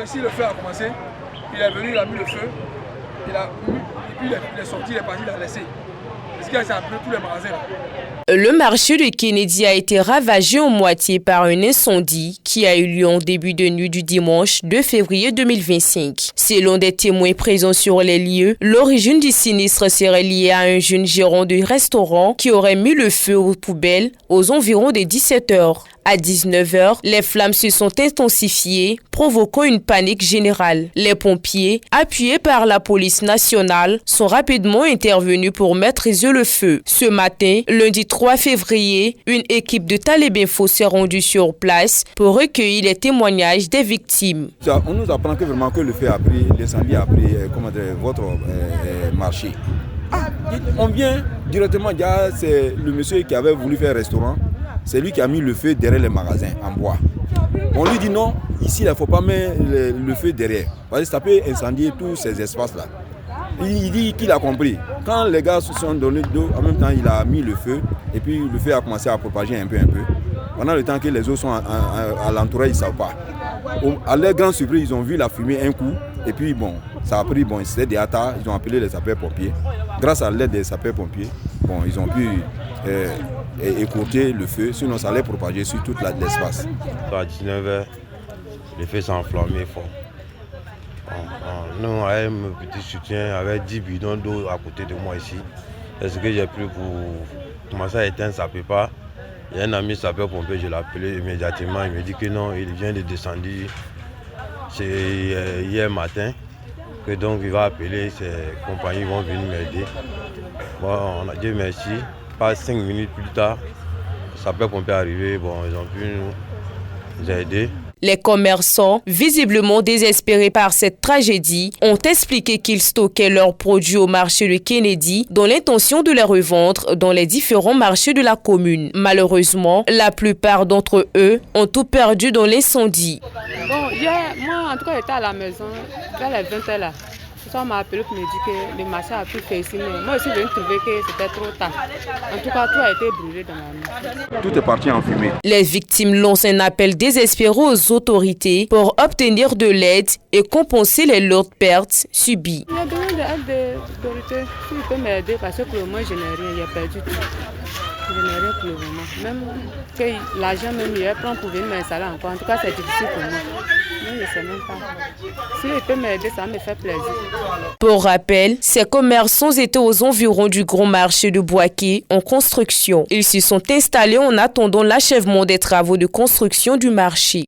ici, le feu a commencé. Il est venu, il a mis le feu. Et puis il est sorti, il est parti, il a laissé. Parce qu'il a appelé tous les magasins là. Le marché de Kennedy a été ravagé en moitié par un incendie qui a eu lieu en début de nuit du dimanche 2 février 2025. Selon des témoins présents sur les lieux, l'origine du sinistre serait liée à un jeune gérant de restaurant qui aurait mis le feu aux poubelles aux environs de 17 h. À 19 h, les flammes se sont intensifiées, provoquant une panique générale. Les pompiers, appuyés par la police nationale, sont rapidement intervenus pour maîtriser le feu. Ce matin, lundi 3 février, une équipe de Talibinfo s'est rendue sur place pour recueillir les témoignages des victimes. On nous apprend que vraiment que le feu a pris, l'incendie a pris votre marché. On vient directement, c'est le monsieur qui avait voulu faire restaurant. C'est lui qui a mis le feu derrière les magasins en bois. On lui dit non, ici il ne faut pas mettre le feu derrière. Parce que ça peut incendier tous ces espaces-là. Il dit qu'il a compris. Quand les gars se sont donnés d'eau, en même temps il a mis le feu. Et puis le feu a commencé à propager un peu. Pendant le temps que les autres sont à l'entourage, ils ne savent pas. À leur grande surprise, ils ont vu la fumée un coup. Et puis bon, ça a pris, c'était des hâtards, ils ont appelé les sapeurs-pompiers. Grâce à l'aide des sapeurs-pompiers, ils ont pu écourter le feu, sinon ça allait propager sur tout l'espace. À 19 h, le feu s'est enflammé fort. Nous, avec mon petit soutien, avec 10 bidons d'eau à côté de moi ici, est-ce que j'ai pris pour commencer à éteindre, ça ne peut pas. Il y a un ami sapeur-pompier, je l'ai appelé immédiatement, il me dit que non, il vient de descendre hier matin, que donc il va appeler ses compagnies, vont venir m'aider. Bon, on a dit merci. Pas 5 minutes plus tard, le sapeur-pompier est arrivé, ils ont pu nous aider. Les commerçants, visiblement désespérés par cette tragédie, ont expliqué qu'ils stockaient leurs produits au marché de Kennedy dans l'intention de les revendre dans les différents marchés de la commune. Malheureusement, la plupart d'entre eux ont tout perdu dans l'incendie. Bon, hier, moi en tout cas j'étais à la maison, vers les 20 h là. On m'a appelé pour me dire que le marché a pu faire ici, mais moi aussi je viens de trouver que c'était trop tard. En tout cas, tout a été brûlé dans la nuit. Tout est parti en fumée. Les victimes lancent un appel désespéré aux autorités pour obtenir de l'aide et compenser les lourdes pertes subies. Je demande de l'aide des autorités, s'ils peuvent m'aider parce que pour le moment je n'ai rien, j'ai perdu tout. Je n'ai rien pour le moment. Même que l'argent même il prend pour venir m'installer encore. En tout cas, c'est difficile pour moi. Moi, je ne sais même pas. S'ils peuvent m'aider, ça me fait plaisir. Pour rappel, ces commerçants étaient aux environs du grand marché de Boaké en construction. Ils se sont installés en attendant l'achèvement des travaux de construction du marché.